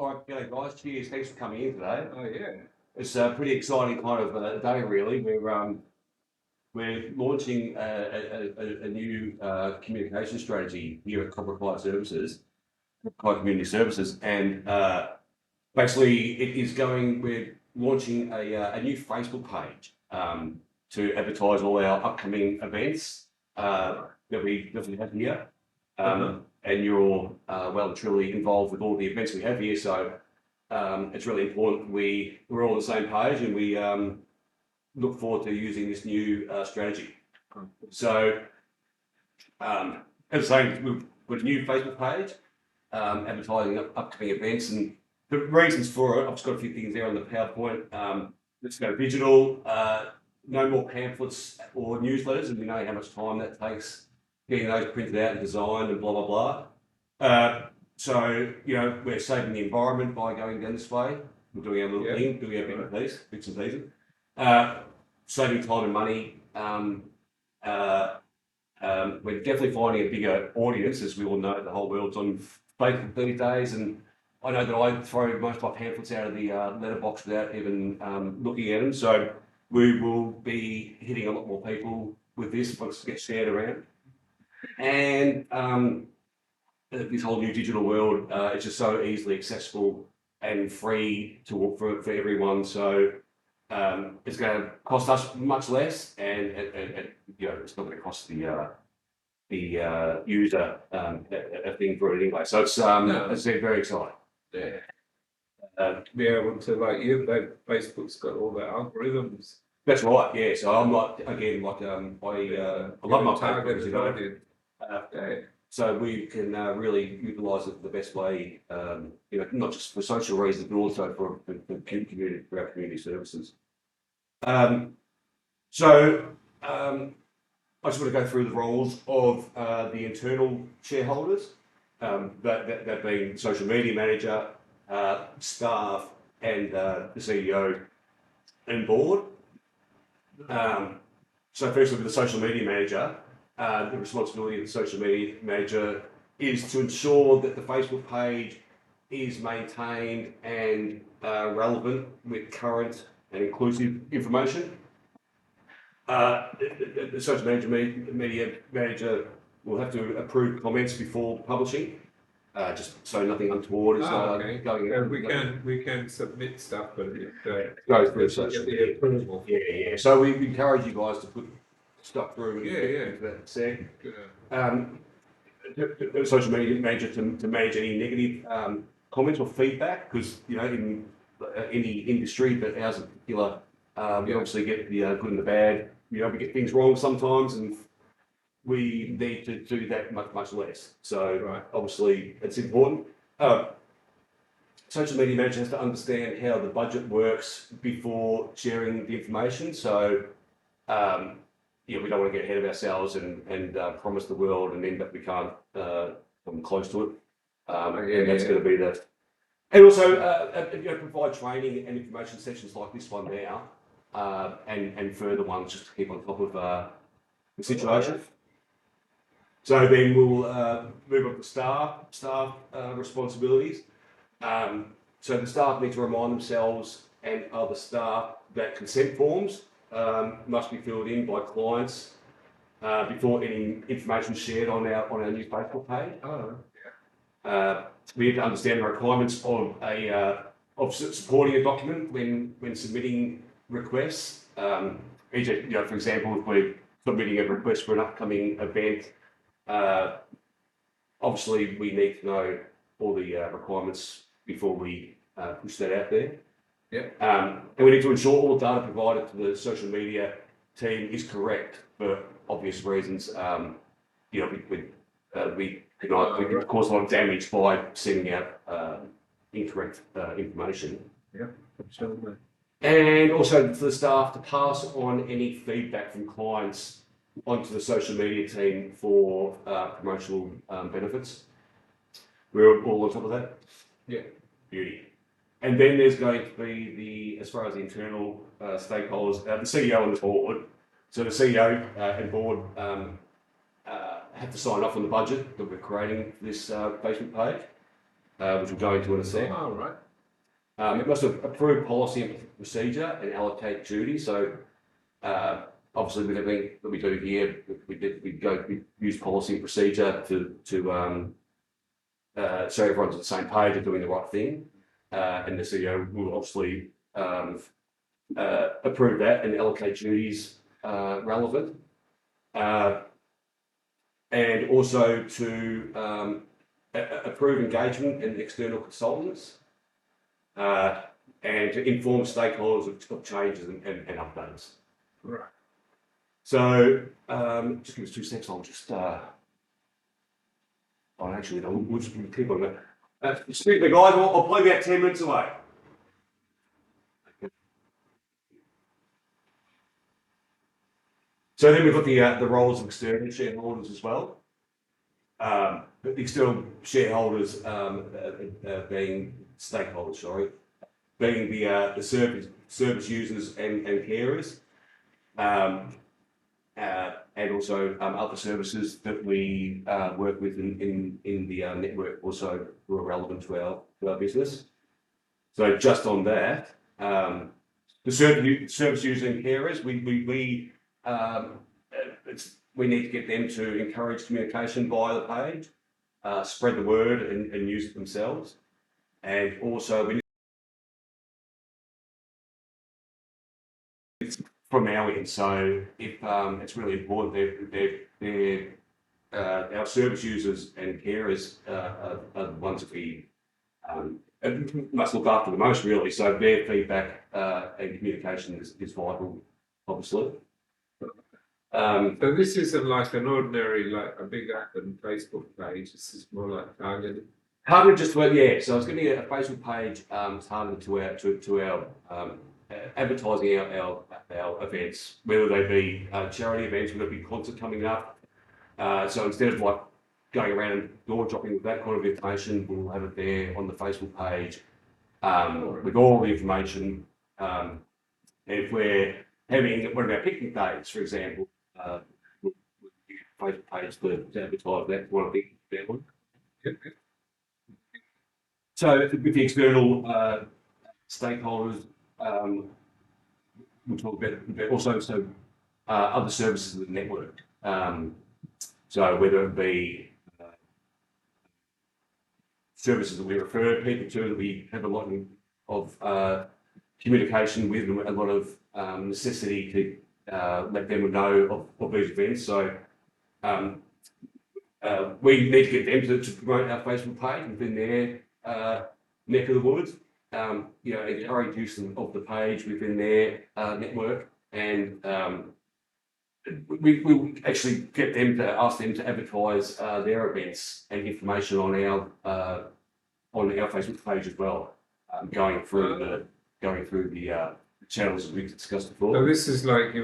All right, g'day guys. Cheers. Thanks for coming in today. Oh yeah. It's a pretty exciting kind of day, really. We're launching a new communication strategy here at Copper Client Services, Client Community Services, and basically it is going. We're launching a new Facebook page to advertise all our upcoming events that we have here. And you're all well and truly involved with all the events we have here, so it's really important we're all on the same page, and we look forward to using this new strategy. So, as I say, we've got a new Facebook page advertising upcoming events, and the reasons for it. I've just got a few things there on the PowerPoint. Let's go digital. No more pamphlets or newsletters, and we know how much time that takes getting those printed out and designed and blah blah blah. So we're saving the environment by going down this way. We're doing our little thing, doing our bits and pieces. Saving time and money. We're definitely finding a bigger audience, as we all know. The whole world's on Facebook these days, and I know that I throw most of my pamphlets out of the letterbox without even looking at them. So we will be hitting a lot more people with this once it gets shared around. And this whole new digital world, it's just so easily accessible and free for everyone. So it's going to cost us much less, and it's not going to cost the user a thing for it anyway. So it's very exciting. Yeah. Be able to Facebook's got all the algorithms. That's right. Yeah. So I'm like I love my targeted. So we can really utilise it the best way, not just for social reasons, but also for our community services. I just want to go through the roles of the internal shareholders, that being social media manager, staff, and the CEO and board. So firstly, with the social media manager, the responsibility of the social media manager is to ensure that the Facebook page is maintained and relevant with current and inclusive information. The social media manager will have to approve comments before publishing, just so nothing untoward is going on. We can submit stuff, but it goes through social media approval. Yeah. So we encourage you guys to put stuff through. That sec. The social media manager to manage any negative comments or feedback, because in any industry, but ours in particular, we obviously get the good and the bad. We get things wrong sometimes, and we need to do that much less. So obviously it's important. Social media manager has to understand how the budget works before sharing the information. So we don't want to get ahead of ourselves and promise the world and end up we can't come close to it. And that's going to be the. And also provide training and information sessions like this one now, and further ones just to keep on top of the situation. So then we'll move on to staff responsibilities. So the staff need to remind themselves and other staff that consent forms must be filled in by clients before any information is shared on our new Facebook page. We need to understand the requirements of supporting a document when submitting requests. For example, if we're submitting a request for an upcoming event, obviously we need to know all the requirements before we push that out there. And we need to ensure all the data provided to the social media team is correct for obvious reasons. We can cause a lot of damage by sending out incorrect information. Absolutely. And also for the staff to pass on any feedback from clients onto the social media team for promotional benefits. We're all on top of that. Beauty. And then there's going to be as far as the internal stakeholders, the CEO and the board. So the CEO and board have to sign off on the budget that we're creating for this Facebook page. which we'll go into in a sec. All right. It must approve policy and procedure and allocate duties. So, obviously, with everything that we do here, we use policy and procedure to so everyone's on the same page of doing the right thing. And the CEO will obviously approve that and allocate duties relevant. And also to approve engagement in external consultants. And to inform stakeholders of changes and updates. Right. So, just give us 2 seconds. I'll just. Actually, no, we'll just click on that. Excuse me, guys. I'll play about 10 minutes away. So then we've got the roles of external shareholders as well. But the external shareholders being stakeholders, sorry, being the service users and carers, and also other services that we work with in the network also who are relevant to our business. So just on that, the service users and carers, we need to get them to encourage communication via the page, spread the word and use it themselves. And also we need from our end. So if it's really important, our service users and carers are the ones that we must look after the most, really. So their feedback and communication is vital, obviously. So this isn't like an ordinary, like a big app and Facebook page. This is more like targeted. Targeted just to, yeah. So it's going to be a Facebook page targeted to our advertising our events, whether they be charity events, whether it be concert coming up. So instead of like going around and door dropping with that kind of information, we'll have it there on the Facebook page with all the information. And if we're having one of our picnic days, for example, we'll use the Facebook page to advertise that one of the one. Yep. So with the external stakeholders, we'll talk about also other services of the network. So whether it be services that we refer people to, that we have a lot of communication with, and a lot of necessity to let them know of these events. So we need to get them to promote our Facebook page within their neck of the woods. Encourage use of the page within their network, and we actually get them to ask them to advertise their events and information on our Facebook page as well, going through the channels that we've discussed before. So this is like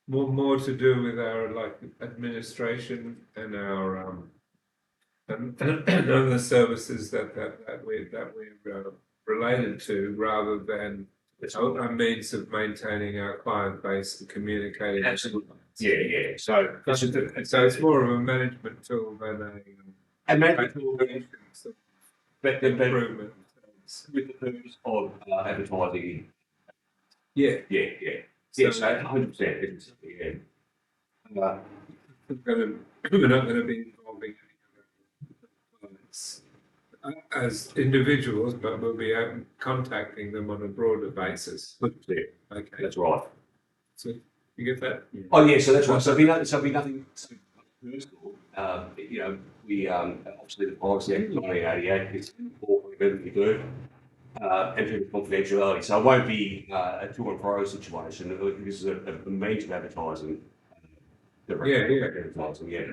more to do with our like administration and our and other services that we're related to, rather than a means of maintaining our client base and communicating. Absolutely. Yeah. So it's more of a management tool than a management tool, but improvement with the purpose of advertising. Yeah. Yes, 100%. Yeah. We're not going to be involving clients as individuals, but we'll be contacting them on a broader basis. Okay, that's right. So you get that? Yeah. Oh yeah, so that's right. So it'll be nothing so personal. We obviously the Privacy Act 1988 is important for everything we do. And to confidentiality. So it won't be a to and fro situation. This is a means of advertising. Advertising, yeah.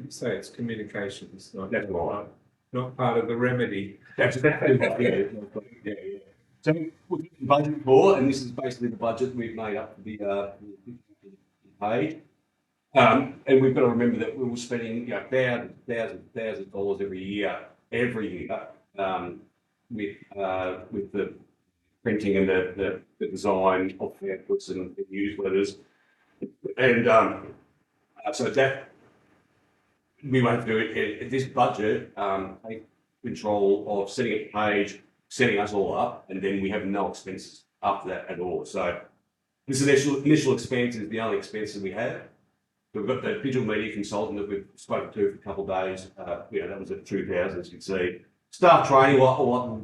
So it's communications, not That's right. Not part of the remedy. That's exactly right. Yeah. So we've budget for, and this is basically the budget we've made up for the page. And we've got to remember that we were spending thousands of dollars every year, with the printing and the design of pamphlets and newsletters, and so that we won't do it. This budget control of setting up the page, setting us all up, and then we have no expenses after that at all. So this initial expense is the only expense that we have. We've got the digital media consultant that we've spoken to for a couple of days. That was at 2,000, as you can see. Staff training will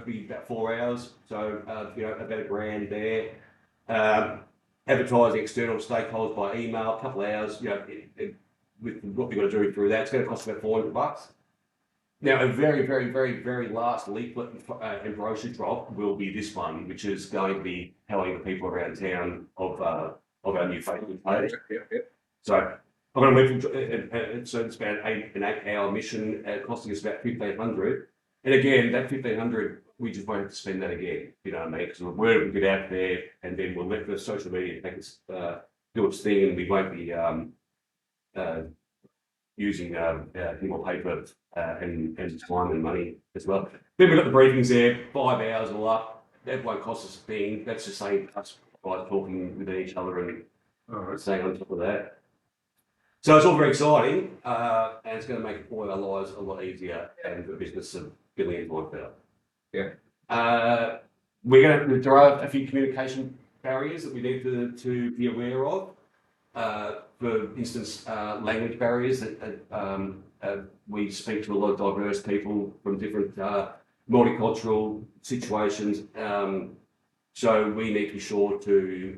be about 4 hours, so about $1,000 there. Advertising external stakeholders by email, a couple of hours. With what we've got to do through that, it's going to cost about $400. Now, a very, very, very, very last leaflet and brochure drop will be this one, which is going to be telling the people around town of our new Facebook page. So I'm going to move. So it's about an 8-hour mission, costing us about $1,500. And again, that $1,500, we just won't have to spend that again. You know what I mean? Because the word will get out there, and then we'll let the social media take its do its thing, and we won't be using more paper and time and money as well. Then we've got the briefings there, 5 hours all up. That won't cost us a thing. That's just saying us guys talking with each other and staying on top of that. So it's all very exciting, and it's going to make all our lives a lot easier and the business of billions like better. Yeah. There are a few communication barriers that we need to be aware of. For instance, language barriers that we speak to a lot of diverse people from different multicultural situations. So we need to be sure to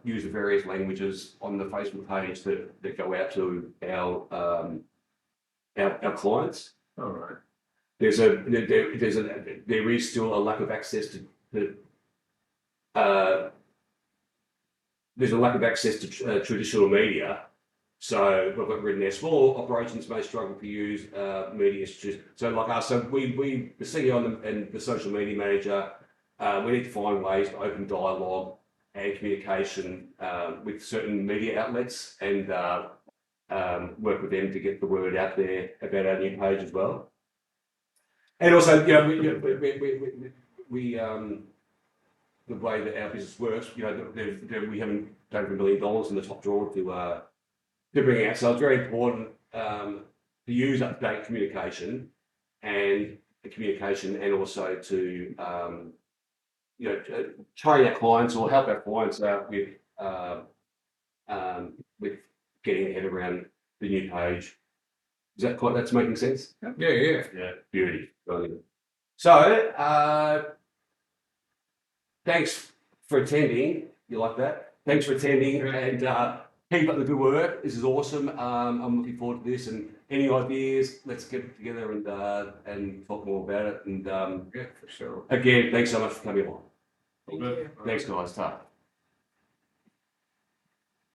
use the various languages on the Facebook page that go out to our clients. All right. There is still a lack of access to there's a lack of access to traditional media. So we've got written there, small operations may struggle to use media institutions. So like us, so we the CEO and the social media manager, we need to find ways to open dialogue and communication with certain media outlets and work with them to get the word out there about our new page as well. And also, we the way that our business works, we haven't done $1 million in the top drawer to bring out. So it's very important to use up-to-date communication and also to train our clients or help our clients out with getting their head around the new page. Is that that's making sense? Yeah. Beauty. So thanks for attending. You like that? Thanks for attending and keep up the good work. This is awesome. I'm looking forward to this. And any ideas? Let's get together and talk more about it. And Yeah, for sure. again, thanks so much for coming along. Thank you. Thanks, guys. Ta.